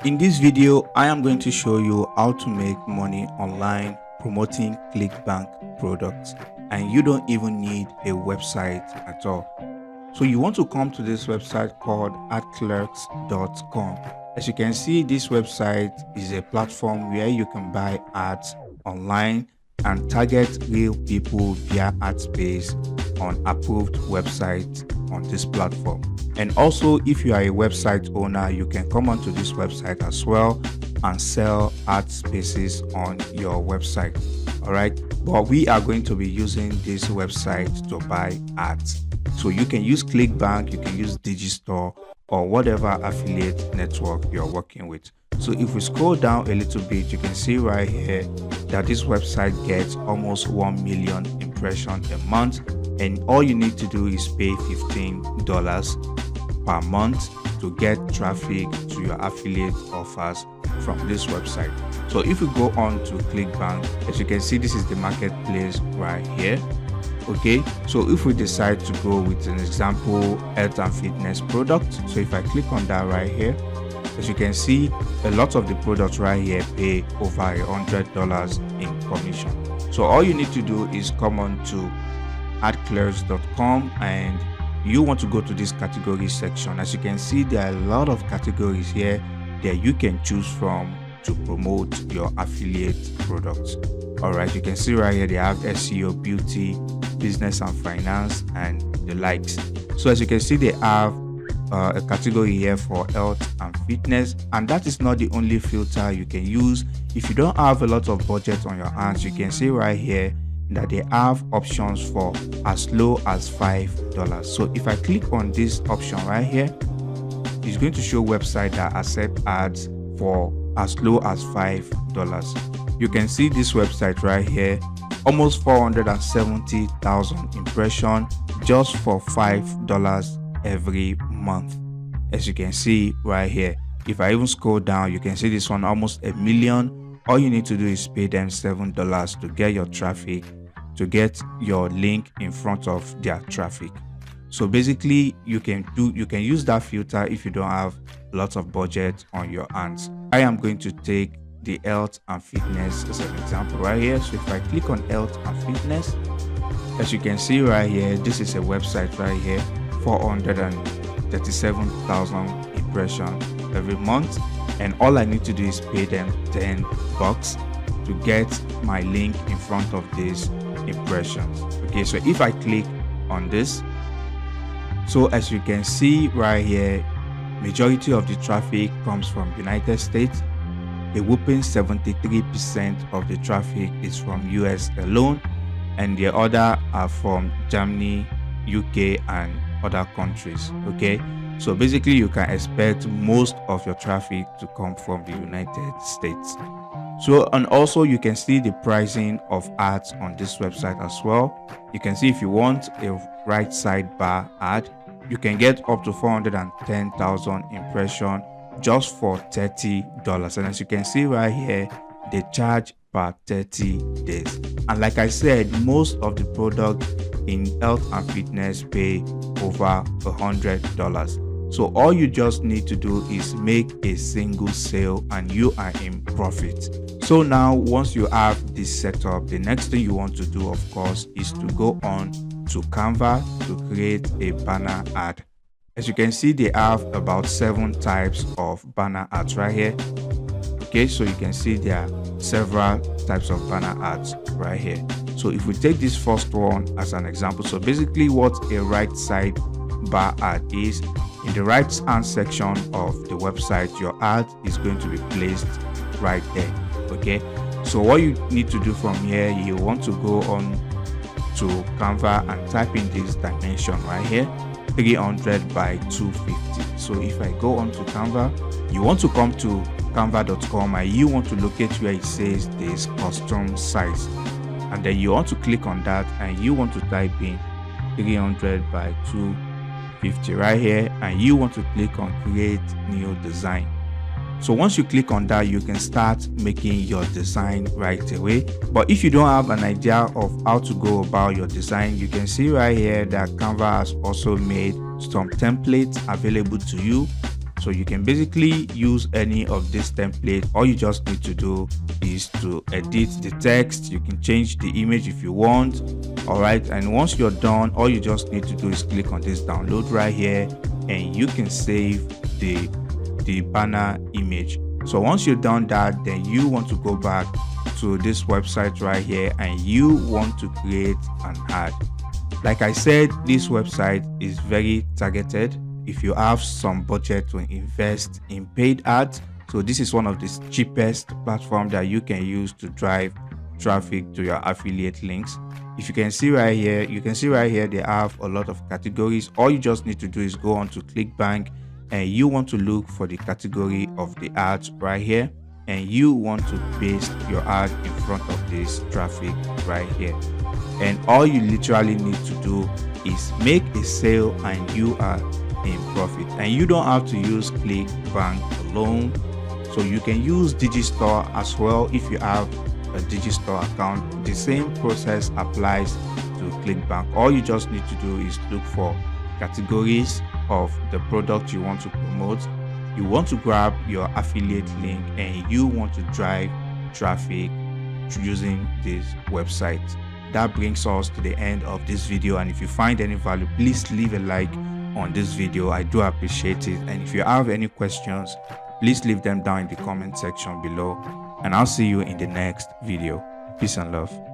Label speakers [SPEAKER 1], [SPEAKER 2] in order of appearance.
[SPEAKER 1] In this video, I am going to show you how to make money online promoting Clickbank products, and you don't even need a website at all. So you want to come to this website called adclerks.com. As you can see, this website is a platform where you can buy ads online and target real people via ad space on approved websites on this platform. And also, if you are a website owner, you can come onto this website as well and sell ad spaces on your website. All right, but we are going to be using this website to buy ads. So you can use Clickbank, you can use Digistore, or whatever affiliate network you're working with. So if we scroll down a little bit, you can see right here that this website gets almost 1 million impressions a month, and all you need to do is pay $15 per month to get traffic to your affiliate offers from this website. So if we go on to Clickbank, as you can see, this is the marketplace right here. Okay, so if we decide to go with an example health and fitness product, so if I click on that right here, as you can see, a lot of the products right here pay over $100 in commission. So all you need to do is come on to adclerks.com and you want to go to this category section. As you can see, there are a lot of categories here that you can choose from to promote your affiliate products. All right, you can see right here they have SEO, beauty, business and finance, and the likes. So as you can see, they have a category here for health and fitness, and that is not the only filter you can use. If you don't have a lot of budget on your hands, you can see right here that they have options for as low as $5. So if I click on this option right here, it's going to show website that accept ads for as low as $5. You can see this website right here, almost 470,000 impressions just for $5 every month. As you can see right here, if I even scroll down, you can see this one almost 1 million. All you need to do is pay them $7 to get your traffic, to get your link in front of their traffic. So basically, you can use that filter if you don't have lots of budget on your hands. I am going to take the health and fitness as an example right here. So if I click on health and fitness, as you can see right here, this is a website right here, 437,000 impressions every month, and all I need to do is pay them $10 to get my link in front of these impressions. Okay, so if I click on this, so as you can see right here, majority of the traffic comes from United States. A whopping 73% of the traffic is from US alone, and the other are from Germany, UK, and other countries. Okay, so basically you can expect most of your traffic to come from the United States. So, and also you can see the pricing of ads on this website as well. You can see if you want a right sidebar ad, you can get up to 410,000 impressions just for $30. And as you can see right here, they charge per 30 days. And like I said, most of the products in health and fitness pay over $100. So all you just need to do is make a single sale and you are in profit. So now, once you have this set up, the next thing you want to do, of course, is to go on to Canva to create a banner ad. As you can see, they have about 7 types of banner ads right here. Okay, so you can see there are several types of banner ads right here. So if we take this first one as an example, so basically what a right side bar ad is, in the right hand section of the website, your ad is going to be placed right there. Okay, so what you need to do from here, you want to go on to Canva and type in this dimension right here, 300 by 250. So if I go on to Canva, you want to come to canva.com and you want to locate where it says this custom size, and then you want to click on that and you want to type in 300 by 250 right here, and you want to click on create new design. So once you click on that, you can start making your design right away. But if you don't have an idea of how to go about your design, you can see right here that Canva has also made some templates available to you So you can basically use any of this template. All you just need to do is to edit the text. You can change the image if you want. All right, and once you're done, all you just need to do is click on this download right here, and you can save the banner image. So once you've done that, then you want to go back to this website right here, and you want to create an ad. Like I said, this website is very targeted. If you have some budget to invest in paid ads, so this is one of the cheapest platforms that you can use to drive traffic to your affiliate links. If you can see right here, they have a lot of categories. All you just need to do is go on to Clickbank, and you want to look for the category of the ads right here, and you want to paste your ad in front of this traffic right here. And all you literally need to do is make a sale, and you are in profit. And you don't have to use Clickbank alone, so you can use Digistore as well. If you have a Digistore account, the same process applies to Clickbank. All you just need to do is look for categories of the product you want to promote. You want to grab your affiliate link, and you want to drive traffic using this website. That brings us to the end of this video, and if you find any value, please leave a like on this video. I do appreciate it. And if you have any questions, please leave them down in the comment section below, and I'll see you in the next video. Peace and love.